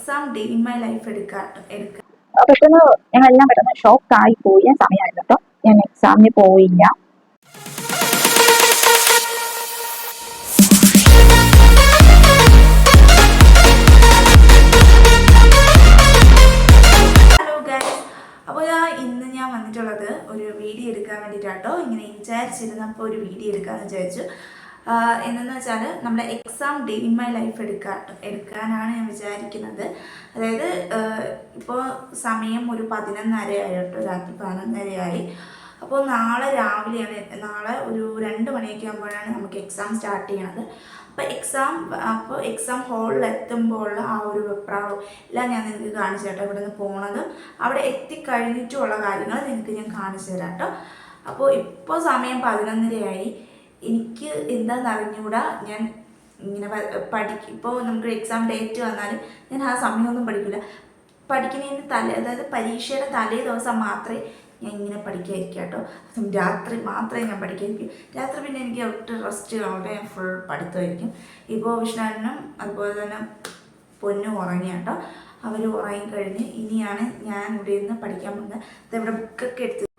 Exam day in my life എടുക്കാം. പെട്ടെന്ന് ഞങ്ങളെല്ലാം പെട്ടെന്ന് ഷോക്കായി പോയി. ഞാൻ സമയമായിരുന്നു കേട്ടോ, ഞാൻ എക്സാമിന് പോയില്ല. ഹലോ ഗൈസ്, അപ്പോൾ ഇന്ന് ഞാൻ വന്നിട്ടുള്ളത് ഒരു വീഡിയോ എടുക്കാൻ വേണ്ടിയിട്ടാട്ടോ. ഇങ്ങനെ വിചാരിച്ചിരുന്നപ്പോൾ ഒരു വീഡിയോ എടുക്കാമെന്ന് വിചാരിച്ചു. എന്തെന്ന് വെച്ചാൽ നമ്മുടെ exam day in my life എടുക്കാനാണ് ഞാൻ വിചാരിക്കുന്നത്. അതായത് ഇപ്പോൾ സമയം ഒരു 11:30 ആയിട്ടോ, രാത്രി 11:30 അപ്പോൾ നാളെ രാവിലെയാണ്, നാളെ ഒരു 2 മണിയൊക്കെ ആകുമ്പോഴാണ് നമുക്ക് എക്സാം സ്റ്റാർട്ട് ചെയ്യണത്. അപ്പോൾ എക്സാം ഹാളിൽ എത്തുമ്പോൾ ആ ഒരു വെപ്രാളവും എല്ലാം ഞാൻ നിങ്ങൾക്ക് കാണിച്ചു തരാം. ഇവിടെ നിന്ന് പോണതും അവിടെ എത്തിക്കഴിഞ്ഞിട്ടുള്ള കാര്യങ്ങൾ നിങ്ങൾക്ക് ഞാൻ കാണിച്ചു തരാം കേട്ടോ. അപ്പോൾ ഇപ്പോൾ സമയം 11:30. എനിക്ക് എന്താണെന്ന് അറിഞ്ഞുകൂടാ. ഞാൻ ഇങ്ങനെ ഇപ്പോൾ നമുക്ക് എക്സാം ഡേറ്റ് വന്നാലും ഞാൻ ആ സമയമൊന്നും പഠിക്കില്ല. പഠിക്കുന്നതിന് അതായത് പരീക്ഷയുടെ തലേ ദിവസം മാത്രമേ ഞാൻ ഇങ്ങനെ പഠിക്കാതിരിക്കുക കേട്ടോ. അതും രാത്രി മാത്രമേ ഞാൻ പഠിക്കാതിരിക്കും. രാത്രി പിന്നെ എനിക്ക് ഒട്ടും റെസ്റ്റ് കാണുമ്പോൾ ഞാൻ ഫുൾ പഠിത്തമായിരിക്കും. ഇപ്പോൾ വിഷ്ണുനും അതുപോലെ തന്നെ പൊന്നും ഉറങ്ങി കേട്ടോ. അവർ ഉറങ്ങിക്കഴിഞ്ഞ് ഇനിയാണ് ഞാൻ ഇവിടെ നിന്ന് പഠിക്കാൻ പോകുന്നത്. ഇവിടെ ബുക്കൊക്കെ എടുത്ത്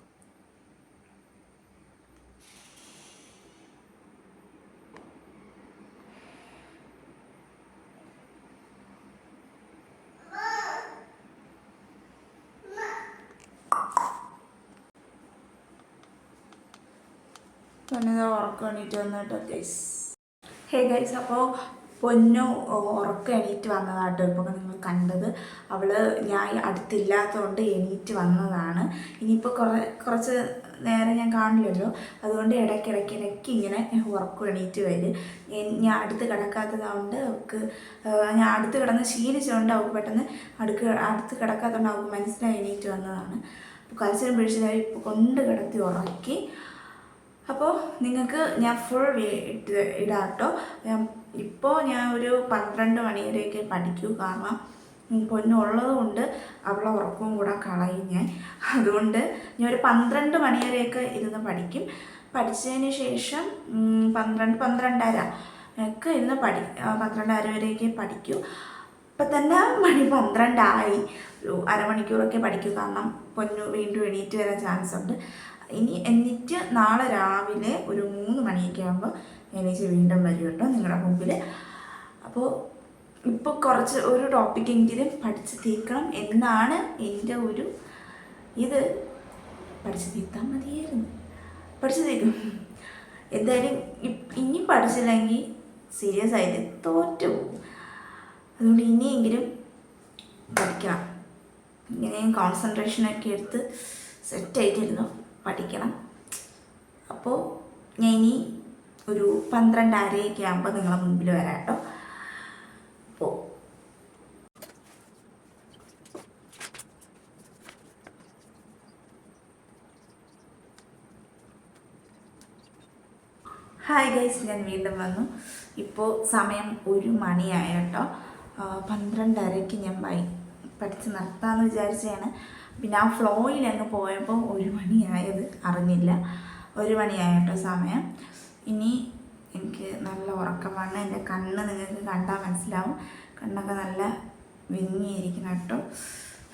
ഉറക്കം എണീറ്റ് വന്നിട്ടോ ഗൈസ്. ഹേ ഗൈസ്, അപ്പോൾ പൊന്നു ഉറക്കം എണീറ്റ് വന്നതാട്ടോ. ഇപ്പോൾ നിങ്ങൾ കണ്ടത് ഞാൻ അടുത്തില്ലാത്തതുകൊണ്ട് എണീറ്റ് വന്നതാണ്. ഇനിയിപ്പോൾ കുറച്ച് നേരം ഞാൻ കാണില്ലല്ലോ, അതുകൊണ്ട് ഇടയ്ക്ക് ഇങ്ങനെ ഉറക്കം എണീറ്റ് വരും. ഞാൻ അടുത്ത് കിടക്കാത്തതുകൊണ്ട് ഞാൻ അടുത്ത് കിടന്ന് ശീലിച്ചുകൊണ്ട് അവൾക്ക് പെട്ടെന്ന് അടുത്ത് കിടക്കാത്തതുകൊണ്ട് അവൾക്ക് മനസ്സിലായി എണീറ്റ് വന്നതാണ്. അപ്പോൾ കരച്ചിലും പിടിച്ചിലായി ഇപ്പോൾ കൊണ്ട് കിടത്തി ഉറക്കി. അപ്പോൾ നിങ്ങൾക്ക് ഞാൻ ഫുൾ ഇടാം കേട്ടോ. ഇപ്പോൾ ഞാൻ ഒരു 12 മണി വരെയൊക്കെ പഠിക്കൂ. കാരണം പൊന്നുള്ളത് കൊണ്ട് അവളെ ഉറക്കവും കൂടെ കളയും ഞാൻ. അതുകൊണ്ട് ഞാൻ ഒരു 12 മണി വരെയൊക്കെ ഇരുന്ന് പഠിക്കും. പഠിച്ചതിന് ശേഷം 12:30 ഒക്കെ ഇരുന്ന് 12:30 വരെയൊക്കെ പഠിക്കൂ. ഇപ്പം തന്നെ മണി 12 ഒരു അരമണിക്കൂറൊക്കെ പഠിക്കൂ. കാരണം പൊന്നു വീണ്ടും എണീറ്റ് വരാൻ ചാൻസ് ഉണ്ട്. എന്നിട്ട് നാളെ രാവിലെ ഒരു 3 മണിയൊക്കെ ആകുമ്പോൾ എണീച്ച് വീണ്ടും വരും കേട്ടോ നിങ്ങളുടെ മുമ്പിൽ. അപ്പോൾ ഇപ്പോൾ ഒരു ടോപ്പിക്കെങ്കിലും പഠിച്ച് തീർക്കണം എന്നാണ് എൻ്റെ ഒരു ഇത്. പഠിച്ച് തീർത്താൽ മതിയായിരുന്നു. പഠിച്ച് തീർക്കും. എന്തായാലും ഇനി പഠിച്ചില്ലെങ്കിൽ സീരിയസ് ആയിട്ട് തോറ്റു പോകും. അതുകൊണ്ട് ഇനിയെങ്കിലും പഠിക്കണം. ഇങ്ങനെ കോൺസെൻട്രേഷനൊക്കെ എടുത്ത് സെറ്റായിട്ടിരുന്നു പഠിക്കണം. അപ്പോൾ ഞാൻ ഇനി ഒരു 12:30 ആകുമ്പോൾ നിങ്ങളെ മുമ്പിൽ വരാം കേട്ടോ. അപ്പോൾ ഹായ് ഗൈസ്, ഞാൻ വീണ്ടും വന്നു. ഇപ്പോൾ സമയം 1 മണിയായി കേട്ടോ. 12:30 ഞാൻ പഠിച്ച് നിർത്താമെന്ന് വിചാരിച്ചതാണ്. പിന്നെ ആ ഫ്ലോയിൽ അങ്ങ് പോയപ്പോൾ 1 മണിയായത് അറിഞ്ഞില്ല. 1 മണിയായ കേട്ടോ സമയം. ഇനി എനിക്ക് നല്ല ഉറക്കം വന്ന് എൻ്റെ കണ്ണ് നിങ്ങൾക്ക് കണ്ടാൽ മനസ്സിലാവും. കണ്ണൊക്കെ നല്ല വിങ്ങിയിരിക്കണം കേട്ടോ,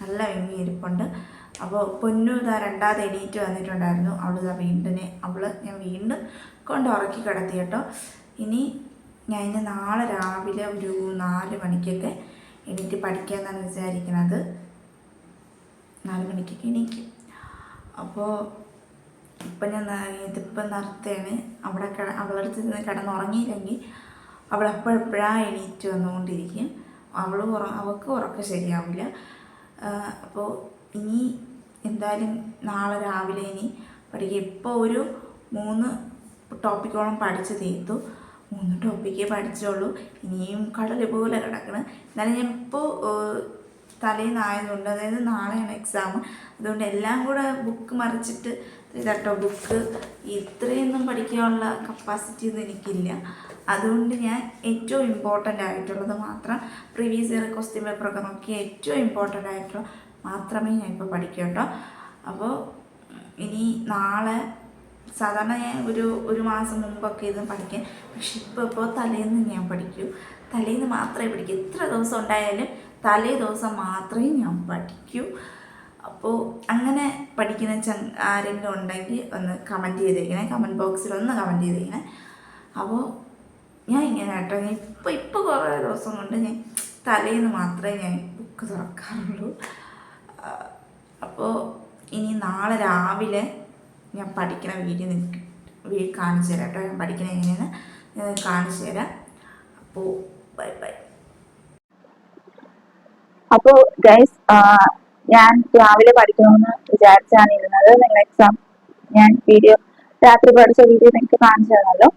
നല്ല വിങ്ങിയിരിപ്പുണ്ട്. അപ്പോൾ പൊന്നു ഇതാ 2ാമത് എണീറ്റ് വന്നിട്ടുണ്ടായിരുന്നു. ഞാൻ വീണ്ടും കൊണ്ട് ഉറക്കി കിടത്തി കേട്ടോ. ഇനി ഞാൻ നാളെ രാവിലെ ഒരു 4 മണിക്കൊക്കെ എണീറ്റ് പഠിക്കാമെന്നാണ് വിചാരിക്കുന്നത്. 4 മണിക്കൊക്കെ എണീക്കും. അപ്പോൾ ഇതിപ്പം നിർത്തുകയാണ്. അവളടുത്ത് നിന്ന് കിടന്നുറങ്ങിയില്ലെങ്കിൽ അവളെപ്പോഴെപ്പോഴാണ് എണീറ്റ് വന്നുകൊണ്ടിരിക്കും. അവൾക്ക് ഉറക്കം ശരിയാവില്ല. അപ്പോൾ ഇനി എന്തായാലും നാളെ രാവിലെ ഇനി പഠിക്കുക. ഇപ്പോൾ ഒരു 3 ടോപ്പിക്കോളം പഠിച്ച് തീർത്തു. 3 ടോപ്പിക്കേ പഠിച്ചുള്ളൂ. ഇനിയും കടൽ പോലെ കിടക്കണം. എന്നാലും ഞാൻ ഇപ്പോൾ തലേന്നായതുകൊണ്ട്, അതായത് നാളെയാണ് എക്സാം, അതുകൊണ്ട് എല്ലാം കൂടെ ബുക്ക് മറിച്ചിട്ട് ഇതാട്ടോ. ബുക്ക് ഇത്രയൊന്നും പഠിക്കാനുള്ള കപ്പാസിറ്റി ഒന്നും എനിക്കില്ല. അതുകൊണ്ട് ഞാൻ ഏറ്റവും ഇമ്പോർട്ടൻ്റ് ആയിട്ടുള്ളത് മാത്രം, പ്രീവിയസ് ഇയർ ക്വസ്റ്റ്യൻ പേപ്പറൊക്കെ നോക്കി ഏറ്റവും ഇമ്പോർട്ടൻ്റ് ആയിട്ടുള്ള മാത്രമേ ഞാൻ ഇപ്പോൾ പഠിക്കൂ കേട്ടോ. അപ്പോൾ ഇനി നാളെ സാധാരണ ഞാൻ ഒരു മാസം മുമ്പൊക്കെ ഇത് പഠിക്കാം. പക്ഷെ ഇപ്പോൾ തലേന്ന് ഞാൻ പഠിക്കൂ. തലേന്ന് മാത്രമേ പഠിക്കൂ. എത്ര ദിവസം ഉണ്ടായാലും തലേ ദിവസം മാത്രമേ ഞാൻ പഠിക്കൂ. അപ്പോൾ അങ്ങനെ പഠിക്കുന്ന ആരെങ്കിലും ഉണ്ടെങ്കിൽ ഒന്ന് കമൻറ്റ് ചെയ്തേക്കണേ, കമൻറ്റ് ബോക്സിൽ ഒന്ന് കമൻറ്റ് ചെയ്തേക്കണേ. അപ്പോൾ ഞാൻ ഇങ്ങനെ കേട്ടോ, ഞാൻ ഇപ്പോൾ കുറേ ദിവസം കൊണ്ട് ഞാൻ തലേന്ന് മാത്രമേ ഞാൻ ബുക്ക് തുറക്കാറുള്ളൂ. അപ്പോൾ ഇനി നാളെ രാവിലെ ഞാൻ പഠിക്കണ വീഡിയോ നിങ്ങൾക്ക് കാണിച്ചു തരാം കേട്ടോ. ഞാൻ പഠിക്കണ എങ്ങനെയാണ് കാണിച്ചു തരാം. അപ്പോൾ ബൈ ബൈ. അപ്പോൾ ഗൈസ്, ഞാൻ രാവിലെ പഠിക്കണമെന്ന് വിചാരിച്ചാണ് ഇരുന്നത്. നിങ്ങൾ എക്സാം ഞാൻ രാത്രി പഠിച്ച വീഡിയോ നിങ്ങൾക്ക് കാണിച്ചു തന്നല്ലോ.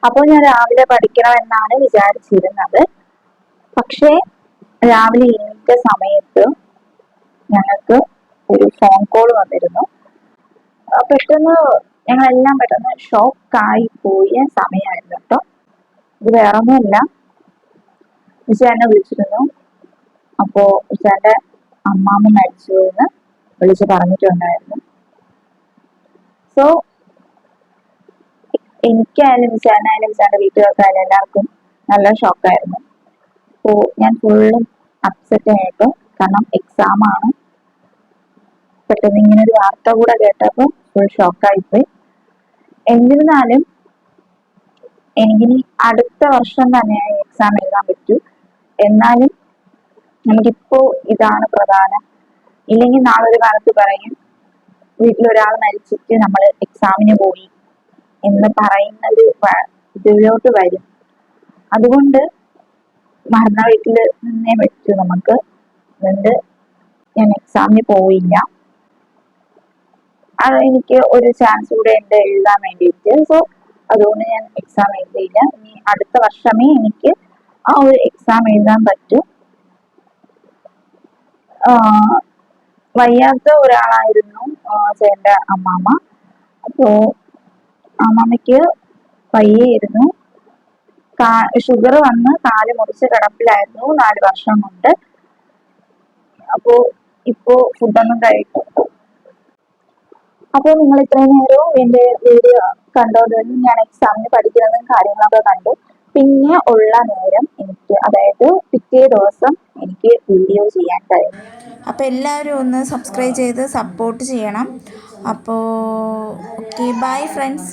അപ്പോൾ ഞാൻ രാവിലെ പഠിക്കണമെന്നാണ് വിചാരിച്ചിരുന്നത്. പക്ഷേ രാവിലെ എണീറ്റ സമയത്ത് ഞങ്ങൾക്ക് ഒരു ഫോൺ കോൾ വന്നിരുന്നു. ഞങ്ങളെല്ലാം പെട്ടെന്ന് ഷോക്കായി പോയ സമയമായിരുന്നു കേട്ടോ. ഇത് വേറൊന്നുമല്ല, വിജയനെ വിളിച്ചിരുന്നു. അപ്പോ വിജയന്റെ അമ്മാമ്മ മരിച്ചു എന്ന് വിളിച്ച് പറഞ്ഞിട്ടുണ്ടായിരുന്നു. സോ എനിക്കായാലും വിജയനായാലും വിജയന്റെ വീട്ടുകാർക്കായാലും എല്ലാവർക്കും നല്ല ഷോക്കായിരുന്നു. അപ്പോൾ ഞാൻ ഫുള്ളും അപ്സെറ്റ് ആയിട്ട്, കാരണം എക്സാം ആണ്. പെട്ടെന്ന് ഇങ്ങനെ ഒരു വാർത്ത കൂടെ കേട്ടപ്പോൾ ഫുൾ ഷോക്കായിപ്പോയി. എന്നിരുന്നാലും എനിക്കിനി അടുത്ത വർഷം തന്നെ എക്സാം എഴുതാൻ പറ്റൂ. എന്നാലും നമുക്കിപ്പോ ഇതാണ് പ്രധാനം. ഇല്ലെങ്കിൽ നാളെ ഒരു കാലത്ത് പറയും വീട്ടിലൊരാൾ മരിച്ചിട്ട് നമ്മൾ എക്സാമിന് പോയി എന്ന് പറയുന്നത് ഇതിലോട്ട് വരും. അതുകൊണ്ട് മരണ വീട്ടിൽ നിന്നേ പറ്റൂ നമുക്ക്. അതുകൊണ്ട് ഞാൻ എക്സാമിന് പോയില്ല. അത് എനിക്ക് ഒരു ചാൻസ് കൂടെ ഉണ്ട് എഴുതാൻ വേണ്ടിയിട്ട്. സോ അതുകൊണ്ട് ഞാൻ എക്സാം എഴുതിയില്ല. ഇനി അടുത്ത വർഷമേ എനിക്ക് ആ ഒരു എക്സാം എഴുതാൻ പറ്റൂ. വയ്യാത്ത ഒരാളായിരുന്നു ചേട്ടൻ്റെ അമ്മാമ്മ. അപ്പോ അമ്മാമ്മയ്ക്ക് വയ്യായിരുന്നു. ഷുഗർ വന്ന് കാല് മുറിച്ച് കിടപ്പിലായിരുന്നു 4 വർഷം കൊണ്ട്. അപ്പോ ഇപ്പോ ഫുഡൊന്നും കഴിക്കും. അപ്പോൾ നിങ്ങൾ ഇത്രയും നേരവും എൻ്റെ വീഡിയോ കണ്ടോണ്ടും ഞാൻ എക്സാമിന് പഠിക്കുന്നതും കാര്യങ്ങളൊക്കെ കണ്ടു. പിന്നെ ഉള്ള നേരം എനിക്ക്, അതായത് പിറ്റേ ദിവസം എനിക്ക് വീഡിയോ ചെയ്യാൻ കഴിയും. അപ്പോൾ എല്ലാവരും ഒന്ന് സബ്സ്ക്രൈബ് ചെയ്ത് സപ്പോർട്ട് ചെയ്യണം. അപ്പോൾ ഓക്കെ, ബൈ ഫ്രണ്ട്സ്.